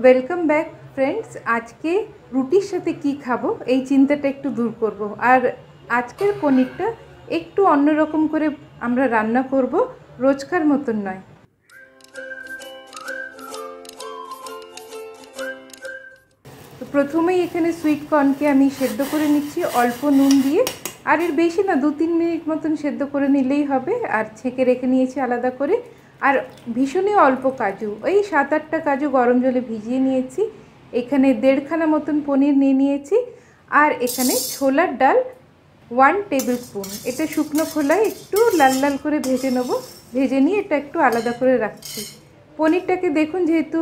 Welcome back friends. আজকে রুটির সাথে কি খাবো এই চিন্তাটা একটু দূর করব। আর আজকের পনিরটা একটু অন্যরকম করে আমরা রান্না করব, রোজকার মতন নয়। তো প্রথমেই এখানে সুইট কর্নকে আমি সেদ্ধ করে নিচ্ছি অল্প নুন দিয়ে। আর এর বেশি না, 2-3 মিনিট মতন সেদ্ধ করে নিলেই হবে। আর ছেঁকে রেখে নিয়েছি আলাদা করে। আর ভীষণই অল্প কাজু, ওই 7-8টা কাজু গরম জলে ভিজিয়ে নিয়েছি। এখানে 1.5 খানা মতন পনির নিয়ে নিয়েছি। আর এখানে ছোলার ডাল 1 টেবিল স্পুন। এটা শুকনো খোলায় একটু লাল লাল করে ভেজে নেবো। ভেজে নিয়ে এটা একটু আলাদা করে রাখছি। পনিরটাকে দেখুন, যেহেতু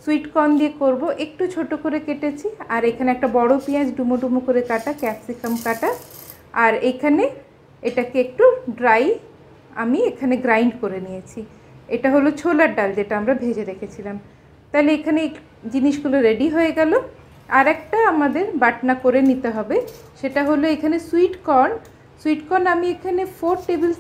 সুইট কর্ন দিয়ে করব, একটু ছোট করে কেটেছি। আর এখানে একটা বড় পেঁয়াজ ডুমো ডুমো করে কাটা, ক্যাপসিকাম কাটা। আর এখানে এটাকে একটু ড্রাই আমি এখানে গ্রাইন্ড করে নিয়েছি। এটা হলো ছোলার ডাল যেটা আমরা ভেজে রেখেছিলাম। তাহলে এখানে জিনিসগুলো রেডি হয়ে গেল। আর একটা আমাদের বাটনা করে নিতে হবে, সেটা হলো এখানে সুইট কর্ন আমি এখানে 4 টেবিল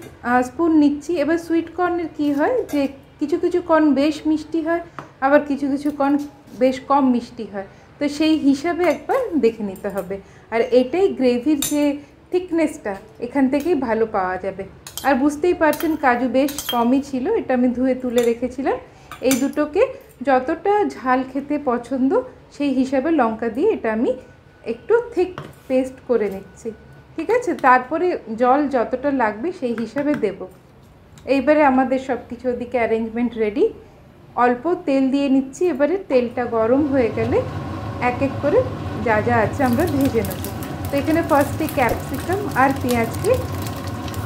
স্পুন নিচ্ছি। এবার সুইট কর্নের কী হয় যে কিছু কিছু কর্ন বেশ মিষ্টি হয়, আবার কিছু কিছু কর্ন বেশ কম মিষ্টি হয়। তো সেই হিসাবে একবার দেখে নিতে হবে। আর এটাই গ্রেভির যে থিকনেসটা এখান থেকেই ভালো পাওয়া যাবে। আর বুঝতেই পারছেন কাজু বেশ কমই ছিল, এটা আমি ধুয়ে তুলে রেখেছিলাম। এই দুটোকে যতটা ঝাল খেতে পছন্দ সেই হিসাবে লঙ্কা দিয়ে এটা আমি একটু থিক পেস্ট করে নিচ্ছি। ঠিক আছে, তারপরে জল যতটা লাগবে সেই হিসাবে দেব। এইবারে আমাদের সব কিছু ওদিকে অ্যারেঞ্জমেন্ট রেডি। অল্প তেল দিয়ে নিচ্ছি। এবারে তেলটা গরম হয়ে গেলে এক এক করে যা যা আছে আমরা ভেজে নেব। তো এখানে ফার্স্টে ক্যাপসিকাম আর পেঁয়াজকে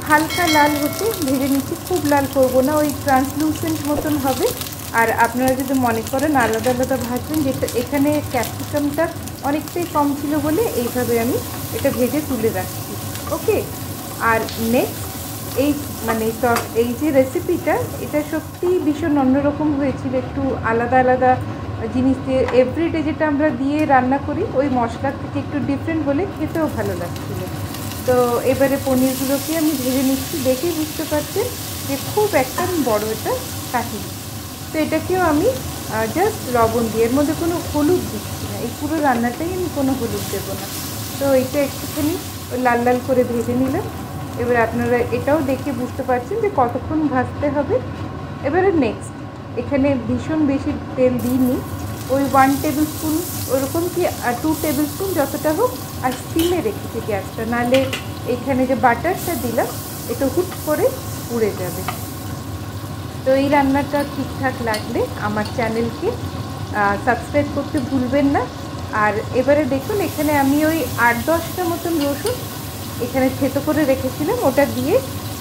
হালকা লাল হতে ভেজে নিচ্ছি। খুব লাল করব না, ওই ট্রান্সলুসেন্ট মতন হবে। আর আপনারা যদি মনে করেন আলাদা আলাদা ভাজবেন, যেটা এখানে ক্যাপসিকামটা অনেকটাই কম ছিল বলে এইভাবে আমি এটা ভেজে তুলে রাখছি। ওকে। আর নেক্সট এই যে রেসিপিটা, এটা সত্যিই ভীষণ অন্যরকম হয়েছিল। একটু আলাদা আলাদা জিনিস দিয়ে, এভরিডে যেটা আমরা দিয়ে রান্না করি ওই মশলার থেকে একটু ডিফারেন্ট বলে খেতেও ভালো লাগছিল। তো এবারে পনিরগুলোকে আমি ভেজে নিচ্ছি। দেখেই বুঝতে পারছেন যে খুব একটা বড় এটা কাটিনি। তো এটাকেও আমি জাস্ট লবণ দিয়ে, এর মধ্যে কোনো হলুদ দিচ্ছি না। এই পুরো রান্নাটাই আমি কোনো হলুদ দেবো না। তো এটা একটুখানি লাল লাল করে ভেজে নিলাম। এবার আপনারা এটাও দেখে বুঝতে পারছেন যে কতক্ষণ ভাজতে হবে। এবারে নেক্সট এখানে ভীষণ বেশি তেল দিইনি, ওই 1 টেবিল স্পুন ওরকম কি 2 টেবিল স্পুন যতটা হোক। আর স্টিমে রেখেছি গ্যাসটা, নাহলে এখানে যে বাটারটা দিলাম এটা হুট করে উড়ে যাবে। তো এই রান্নাটা ঠিকঠাক লাগলে আমার চ্যানেলকে সাবস্ক্রাইব করতে ভুলবেন না। আর এবারে দেখুন এখানে আমি ওই 8-10টা মতন রসুন এখানে থেতো করে রেখেছিলাম, ওটা দিয়ে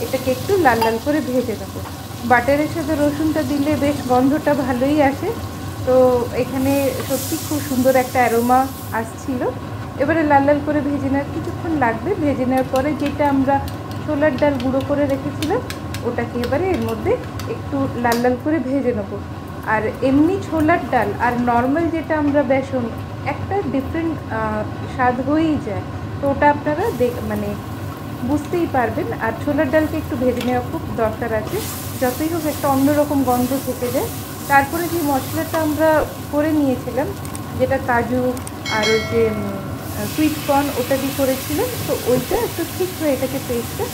এটাকে একটু লাল লাল করে ভেজে নেবো। বাটারের সাথে রসুনটা দিলে বেশ গন্ধটা ভালোই আসে। তো এখানে সত্যি খুব সুন্দর একটা অ্যারোমা আসছিল। এবারে লাল লাল করে ভেজে নেওয়ার কিছুক্ষণ লাগবে। ভেজে নেওয়ার পরে যেটা আমরা ছোলার ডাল গুঁড়ো করে রেখেছিলাম ওটাকে এবারে এর মধ্যে একটু লাল লাল করে ভেজে নেবো। আর এমনি ছোলার ডাল আর নর্মাল যেটা আমরা বেসন, একটা ডিফারেন্ট স্বাদ হয়েই যায়। তো ওটা আপনারা বুঝতেই পারবেন। আর ছোলার ডালকে একটু ভেজে নেওয়া খুব দরকার আছে, যতই হোক একটা অন্যরকম গন্ধ থেকে যায়। তারপরে যে মশলাটা আমরা করে নিয়েছিলাম, যেটা কাজু আর ওই যে সুইট কর্ন ওটা দিয়ে করেছিলাম, তো ওইটা একটু ঠিক হয়ে এটাকে পেস্টটা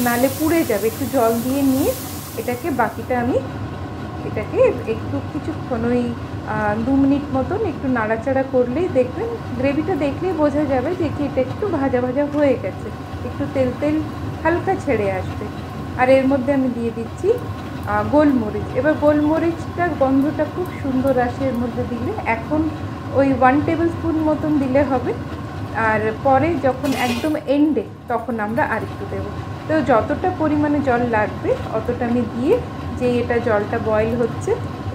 নালে পুড়ে যাবে। একটু জল দিয়ে নিয়ে এটাকে বাকিটা আমি এটাকে একটু কিছুক্ষণ ওই 2 মিনিট মতন একটু নাড়াচাড়া করলেই দেখবেন, গ্রেভিটা দেখলেই বোঝা যাবে যে কি এটা একটু ভাজা ভাজা হয়ে গেছে, একটু তেল তেল হালকা ছেড়ে আসবে। আর এর মধ্যে আমি দিয়ে দিচ্ছি গোলমরিচ। এবার গোলমরিচটার গন্ধটা খুব সুন্দর আসে এর মধ্যে দিলে। এখন ওই 1 টেবিল স্পুন মতন দিলে হবে। আর পরে যখন একদম এন্ডে তখন আমরা আরেকটু দেবো। তো যতটা পরিমাণে জল লাগবে অতটা আমি দিয়ে, যে এটা জলটা বয়েল হচ্ছে,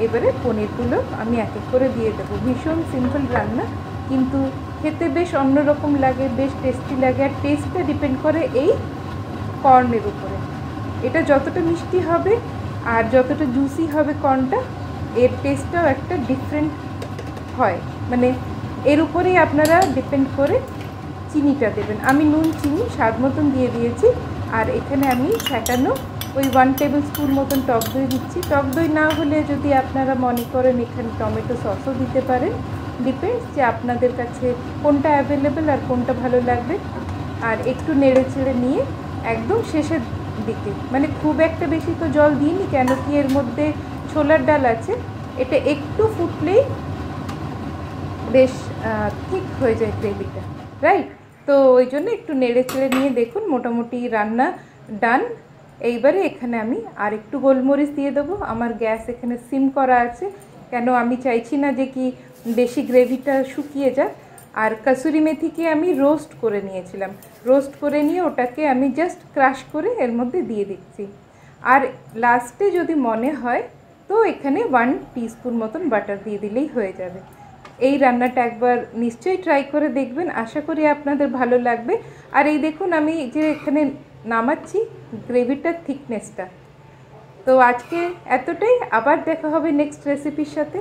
এবারে পনিরগুলো আমি এক এক করে দিয়ে দেবো। ভীষণ সিম্পল রান্না, কিন্তু খেতে বেশ অন্যরকম লাগে, বেশ টেস্টি লাগে। আর টেস্টটা ডিপেন্ড করে এই কর্নের উপরে। এটা যতটা মিষ্টি হবে আর যতটা জুসি হবে কর্নটা, এর টেস্টটাও একটা ডিফারেন্ট হয়। এর উপরেই আপনারা ডিপেন্ড করে চিনিটা দেবেন। আমি নুন চিনি স্বাদ মতন দিয়ে দিয়েছি। আর এখানে আমি ফ্যাটানো ওই 1 টেবিল স্পুন মতন টক দই দিচ্ছি। টক দই না হলে যদি আপনারা মনে করেন এখানে টমেটো সসও দিতে পারেন, ডিপেন্ডস যে আপনাদের কাছে কোনটা অ্যাভেলেবেল আর কোনটা ভালো লাগবে। আর একটু নেড়ে চেড়ে নিয়ে একদম শেষের দিকে, মানে খুব একটা বেশি তো জল দিইনি, কেন কি এর মধ্যে ছোলার ডাল আছে, এটা একটু ফুটলেই বেশ ঠিক হয়ে যায় গ্রেভিটা, রাইট? তো ওই জন্য একটু নেড়ে চেড়ে নিয়ে দেখুন মোটামুটি রান্না ডান। এইবারে এখানে আমি আর একটু গোলমরিচ দিয়ে দেবো। আমার গ্যাস এখানে সিম করা আছে, কেন আমি চাইছি না যে কি বেশি গ্রেভিটা শুকিয়ে যাক। আর কসুরি মেথিকে আমি রোস্ট করে নিয়েছিলাম, রোস্ট করে নিয়ে ওটাকে আমি জাস্ট ক্রাশ করে এর মধ্যে দিয়ে দিচ্ছি। আর লাস্টে যদি মনে হয় তো এখানে 1 টিস্পুন মতন বাটার দিয়ে দিলেই হয়ে যাবে। এই রান্নাটা একবার নিশ্চয়ই ট্রাই করে দেখবেন, আশা করি আপনাদের ভালো লাগবে। আর এই দেখুন আমি যে এখানে নামাচ্ছি গ্রেভিটার থিকনেসটা। তো আজকে এতটাই, আবার দেখা হবে নেক্সট রেসিপির সাথে।